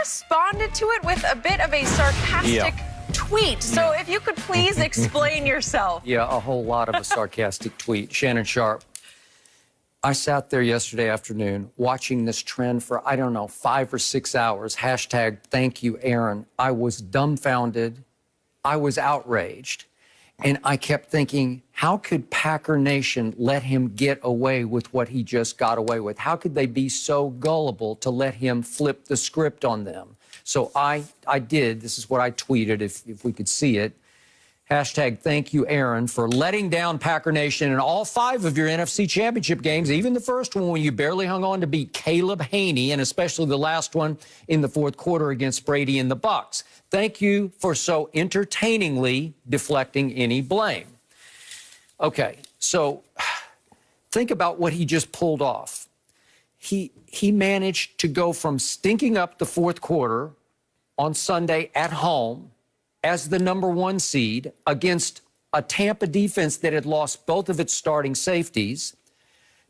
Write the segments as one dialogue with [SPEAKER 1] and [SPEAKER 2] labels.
[SPEAKER 1] responded to it with a bit of a sarcastic tweet. So if you could please explain yourself.
[SPEAKER 2] Yeah, a whole lot of a sarcastic tweet. Shannon Sharp. I sat there yesterday afternoon watching this trend for, I don't know, 5 or 6 hours. Hashtag thank you, Aaron. I was dumbfounded. I was outraged. And I kept thinking, how could Packer Nation let him get away with what he just got away with? How could they be so gullible to let him flip the script on them? So I did. This is what I tweeted, if we could see it. Hashtag thank you, Aaron, for letting down Packer Nation in all 5 of your NFC Championship games, even the first one when you barely hung on to beat Caleb Haney, and especially the last one in the fourth quarter against Brady and the Bucs. Thank you for so entertainingly deflecting any blame. Okay, so think about what he just pulled off. He managed to go from stinking up the fourth quarter on Sunday at home as the #1 seed against a Tampa defense that had lost both of its starting safeties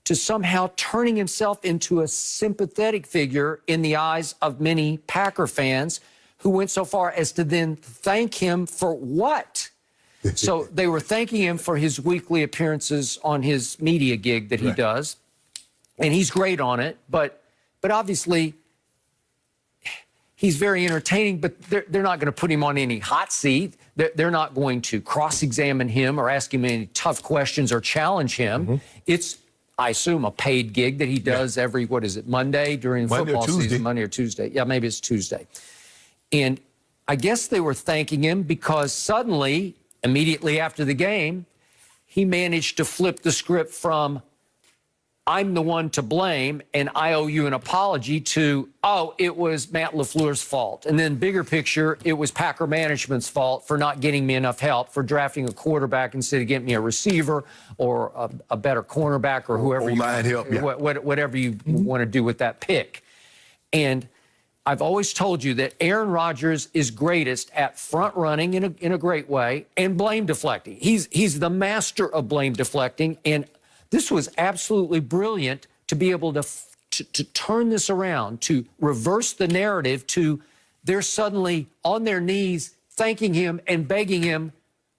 [SPEAKER 2] to somehow turning himself into a sympathetic figure in the eyes of many Packer fans who went so far as to then thank him for what? So they were thanking him for his weekly appearances on his media gig that he does, and he's great on it, but obviously he's very entertaining, but they're not going to put him on any hot seat. They're not going to cross-examine him or ask him any tough questions or challenge him. It's, I assume, a paid gig that he does every, what is it, Monday during football season, Monday or Tuesday. Yeah, maybe it's Tuesday. And I guess they were thanking him because suddenly, immediately after the game, he managed to flip the script from I'm the one to blame, and I owe you an apology, to, oh, it was Matt LaFleur's fault. And then bigger picture, it was Packer management's fault for not getting me enough help, for drafting a quarterback instead of getting me a receiver or a better cornerback or whoever whatever you want to do with that pick. And I've always told you that Aaron Rodgers is greatest at front running in a great way and blame deflecting. He's the master of blame deflecting, and this was absolutely brilliant to be able to turn this around, to reverse the narrative to they're suddenly on their knees thanking him and begging him,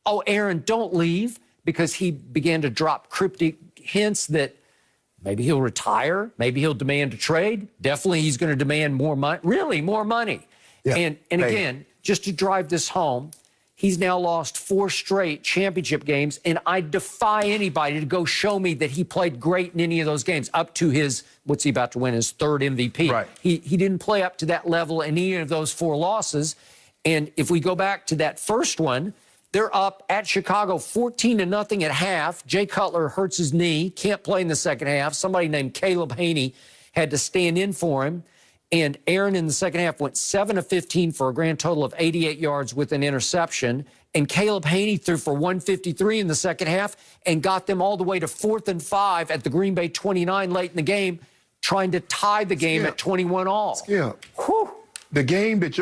[SPEAKER 2] oh, Aaron, don't leave, because he began to drop cryptic hints that maybe he'll retire, maybe he'll demand a trade. Definitely he's going to demand more money, really more money. Yeah. And again, just to drive this home, he's now lost 4 straight championship games, and I defy anybody to go show me that he played great in any of those games up to his, what's he about to win, his 3rd MVP. Right. He didn't play up to that level in any of those 4 losses. And if we go back to that first one, they're up at Chicago 14-0 at half. Jay Cutler hurts his knee, can't play in the second half. Somebody named Caleb Haney had to stand in for him. And Aaron in the second half went 7 of 15 for a grand total of 88 yards with an interception. And Caleb Haney threw for 153 in the second half and got them all the way to 4th and 5 at the Green Bay 29 late in the game, trying to tie the game at 21-all.
[SPEAKER 3] Skip. The game that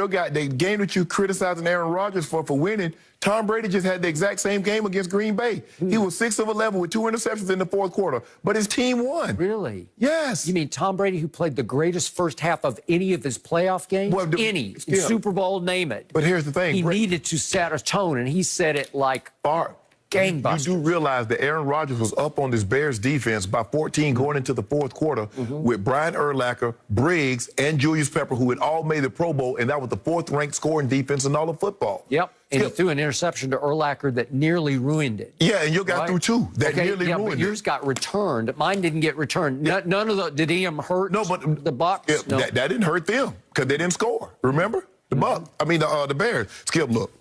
[SPEAKER 3] you criticizing Aaron Rodgers for winning, Tom Brady just had the exact same game against Green Bay. He was 6 of 11 with 2 interceptions in the fourth quarter, but his team won.
[SPEAKER 2] Really?
[SPEAKER 3] Yes.
[SPEAKER 2] You mean Tom Brady, who played the greatest first half of any of his playoff games? Well, any. Super Bowl, name it.
[SPEAKER 3] But here's the thing.
[SPEAKER 2] He needed to set a tone, and he set it like gangbusters.
[SPEAKER 3] You do realize that Aaron Rodgers was up on this Bears defense by 14 going into the fourth quarter with Brian Urlacher, Briggs, and Julius Pepper, who had all made the Pro Bowl, and that was the 4th-ranked scoring defense in all of football.
[SPEAKER 2] Yep. And he threw an interception to Urlacher that nearly ruined it.
[SPEAKER 3] Yeah, and you got through 2 that nearly ruined
[SPEAKER 2] but
[SPEAKER 3] it.
[SPEAKER 2] Yours got returned. Mine didn't get returned. None of the, did he hurt the Bucs?
[SPEAKER 3] Yeah, no. That didn't hurt them because they didn't score. Remember? The Bucs. I mean, the Bears. Skip, look.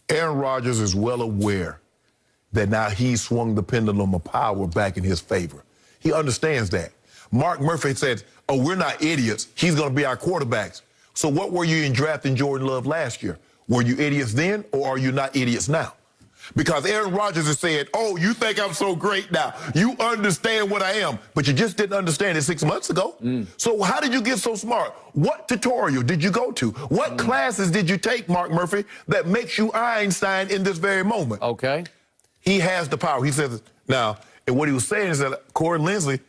[SPEAKER 3] Aaron Rodgers is well aware that now he swung the pendulum of power back in his favor. He understands that. Mark Murphy said, oh, we're not idiots. He's going to be our quarterbacks. So what were you in drafting Jordan Love last year? Were you idiots then, or are you not idiots now? Because Aaron Rodgers is saying, oh, you think I'm so great now. You understand what I am, but you just didn't understand it 6 months ago. So how did you get so smart? What tutorial did you go to? What classes did you take, Mark Murphy, that makes you Einstein in this very moment?
[SPEAKER 2] Okay.
[SPEAKER 3] He has the power. He says, now, and what he was saying is that Corey Linsley,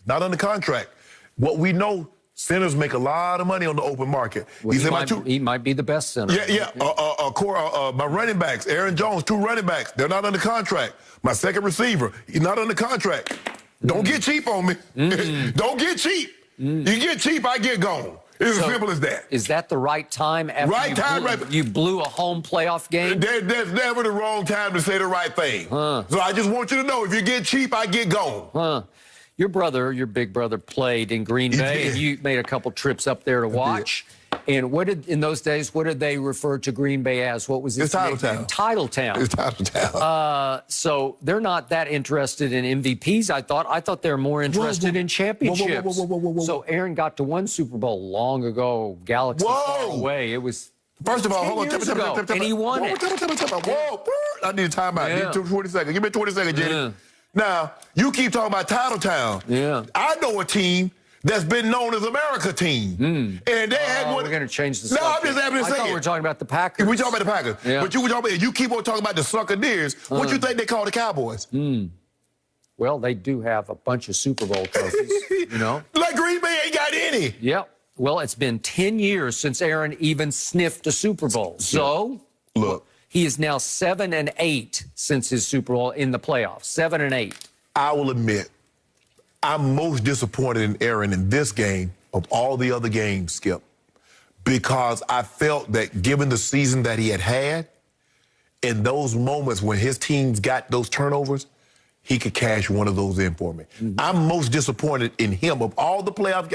[SPEAKER 3] not under contract. What we know, Centers make a lot of money on the open market.
[SPEAKER 2] Well, he might be the best center.
[SPEAKER 3] Yeah. My running backs, Aaron Jones, 2 running backs. They're not under contract. My second receiver, he's not under contract. Don't get cheap on me. Don't get cheap. You get cheap, I get gone. It's as simple as that.
[SPEAKER 2] Is that the right time after you blew a home playoff game?
[SPEAKER 3] There's never the wrong time to say the right thing. So I just want you to know, if you get cheap, I get gone.
[SPEAKER 2] Your big brother, played in Green Bay, and you made a couple trips up there to watch. And in those days, what did they refer to Green Bay as? What was it?
[SPEAKER 3] It's Titletown.
[SPEAKER 2] Titletown.
[SPEAKER 3] It's Titletown.
[SPEAKER 2] So they're not that interested in MVPs, I thought. I thought they were more interested in championships. So Aaron got to one Super Bowl long ago, galaxy far away. It was
[SPEAKER 3] First of all, hold on.
[SPEAKER 2] And he won it.
[SPEAKER 3] Whoa, I need a timeout. I need 20 seconds. Give me 20 seconds, Jenny. Now, you keep talking about Titletown.
[SPEAKER 2] Yeah.
[SPEAKER 3] I know a team that's been known as America team. And they had one.
[SPEAKER 2] We're going to change the subject.
[SPEAKER 3] No, I'm just having to say
[SPEAKER 2] I thought we were talking about the Packers.
[SPEAKER 3] We're talking about the Packers.
[SPEAKER 2] Yeah.
[SPEAKER 3] But you keep on talking about the Succaneers. What you think they call the Cowboys?
[SPEAKER 2] Well, they do have a bunch of Super Bowl trophies, you know.
[SPEAKER 3] Like Green Bay ain't got any.
[SPEAKER 2] Yep. Well, it's been 10 years since Aaron even sniffed a Super Bowl. So,
[SPEAKER 3] look.
[SPEAKER 2] He is now 7-8 since his Super Bowl in the playoffs. 7-8.
[SPEAKER 3] I will admit, I'm most disappointed in Aaron in this game of all the other games, Skip, because I felt that given the season that he had, in those moments when his teams got those turnovers, he could cash one of those in for me. I'm most disappointed in him of all the playoff,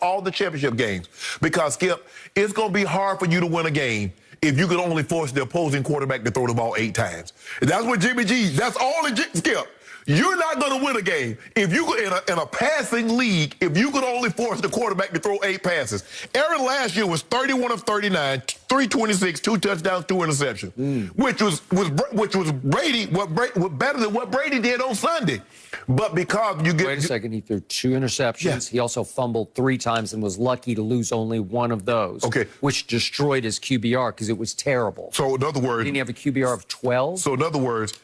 [SPEAKER 3] all the championship games, because, Skip, it's going to be hard for you to win a game if you could only force the opposing quarterback to throw the ball 8 times. That's what Jimmy G, that's all it, Skip. You're not going to win a game if you could, in a passing league, if you could only force the quarterback to throw 8 passes. Aaron last year was 31 of 39, 326, 2 touchdowns, 2 interceptions, which was Brady, better than what Brady did on Sunday. But because you get...
[SPEAKER 2] Wait a second, he threw 2 interceptions. Yeah. He also fumbled 3 times and was lucky to lose only 1 of those.
[SPEAKER 3] Okay.
[SPEAKER 2] Which destroyed his QBR because it was terrible.
[SPEAKER 3] So in other words...
[SPEAKER 2] Didn't he have a QBR of 12?
[SPEAKER 3] So in other words...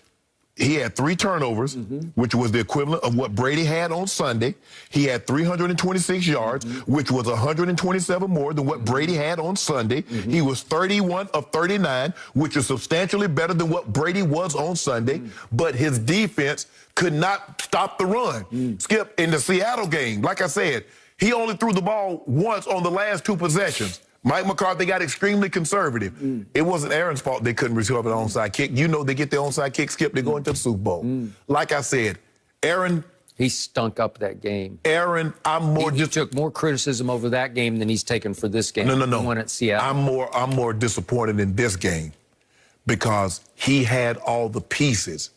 [SPEAKER 3] He had 3 turnovers, which was the equivalent of what Brady had on Sunday. He had 326 yards, which was 127 more than what Brady had on Sunday. He was 31 of 39, which is substantially better than what Brady was on Sunday. But his defense could not stop the run. Skip, in the Seattle game, like I said, he only threw the ball once on the last 2 possessions. Mike McCarthy got extremely conservative. It wasn't Aaron's fault they couldn't recover an onside kick. You know they get the onside kick, Skip, they go into the Super Bowl. Like I said, Aaron...
[SPEAKER 2] He stunk up that game.
[SPEAKER 3] Aaron, I'm more...
[SPEAKER 2] He took more criticism over that game than he's taken for this game.
[SPEAKER 3] No.
[SPEAKER 2] The one at Seattle.
[SPEAKER 3] I'm more disappointed in this game because he had all the pieces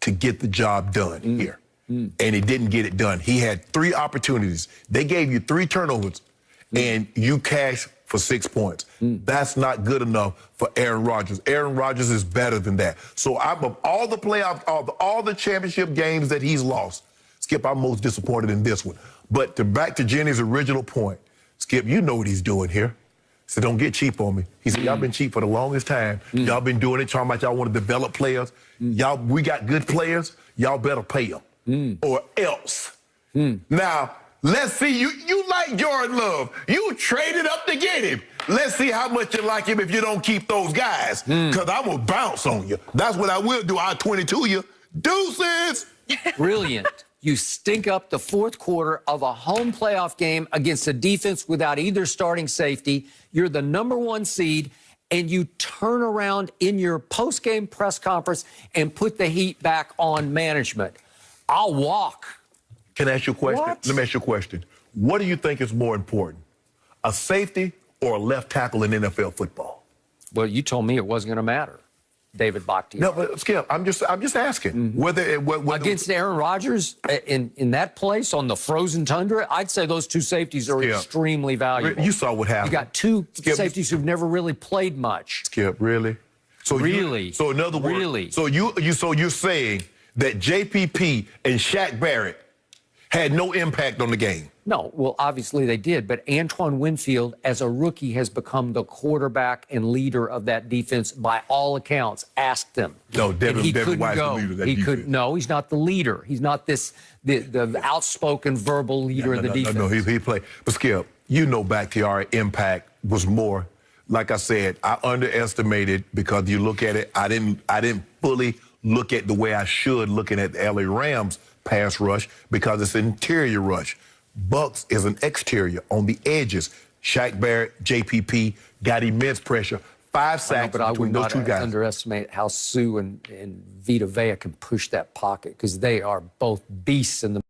[SPEAKER 3] to get the job done here. And he didn't get it done. He had 3 opportunities. They gave you 3 turnovers, and you cashed for 6 points. That's not good enough for Aaron Rodgers. Aaron Rodgers is better than that. So I'm of all the playoff, all the championship games that he's lost, Skip, I'm most disappointed in this one. But back to Jenny's original point, Skip, you know what he's doing here. So don't get cheap on me. He said, y'all been cheap for the longest time. Y'all been doing it, talking about y'all want to develop players. We got good players. Y'all better pay them or else. Now, let's see, you like Jordan Love. You traded up to get him. Let's see how much you like him if you don't keep those guys. Because I'm going to bounce on you. That's what I will do. I'll 22 you. Deuces.
[SPEAKER 2] Brilliant. You stink up the 4th quarter of a home playoff game against a defense without either starting safety. You're the #1 seed, and you turn around in your post-game press conference and put the heat back on management. I'll walk.
[SPEAKER 3] Can I ask you a question?
[SPEAKER 2] What?
[SPEAKER 3] Let me ask you a question. What do you think is more important, a safety or a left tackle in NFL football?
[SPEAKER 2] Well, you told me it wasn't going to matter, David Bakhtiari.
[SPEAKER 3] No, but Skip, I'm just asking whether
[SPEAKER 2] against Aaron Rodgers in that place on the frozen tundra, I'd say those 2 safeties are extremely valuable.
[SPEAKER 3] You saw what happened.
[SPEAKER 2] You got 2 safeties who've never really played much.
[SPEAKER 3] Skip, really? So
[SPEAKER 2] really?
[SPEAKER 3] So in other words,
[SPEAKER 2] really?
[SPEAKER 3] So you're saying that JPP and Shaq Barrett had no impact on the game?
[SPEAKER 2] No, well, obviously they did, but Antoine Winfield, as a rookie, has become the quarterback and leader of that defense by all accounts. Ask them.
[SPEAKER 3] No, Devin White's the leader of that defense.
[SPEAKER 2] No, he's not the leader. He's not the outspoken verbal leader of the defense.
[SPEAKER 3] No, he played. But Skip, you know, Bakhtiari impact was more. Like I said, I underestimated because you look at it. I didn't fully look at the way I should looking at the LA Rams pass rush because it's an interior rush. Bucks is an exterior on the edges. Shaq Barrett, JPP got immense pressure. 5 sacks
[SPEAKER 2] but I
[SPEAKER 3] between
[SPEAKER 2] would
[SPEAKER 3] those
[SPEAKER 2] not
[SPEAKER 3] two guys.
[SPEAKER 2] underestimate how Sue and Vita Vea can push that pocket because they are both beasts in the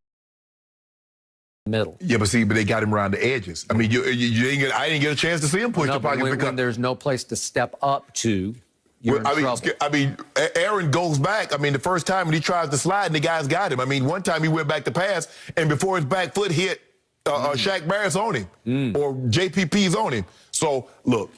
[SPEAKER 2] middle.
[SPEAKER 3] Yeah, but they got him around the edges. I mean, I didn't get a chance to see him push the pocket
[SPEAKER 2] when there's no place to step up to, you're in trouble.
[SPEAKER 3] I mean, Aaron goes back. I mean, the first time when he tries to slide and the guys got him. I mean, one time he went back to pass, and before his back foot hit, Shaq Barrett's on him, or JPP's on him. So, look.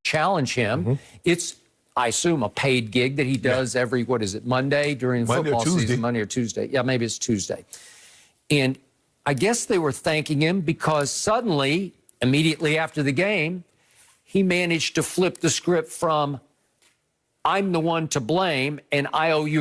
[SPEAKER 2] Challenge him. It's, I assume, a paid gig that he does every, what is it, Monday during football season, Monday or Tuesday. Yeah, maybe it's Tuesday. And I guess they were thanking him because suddenly, immediately after the game, he managed to flip the script from I'm the one to blame and I owe you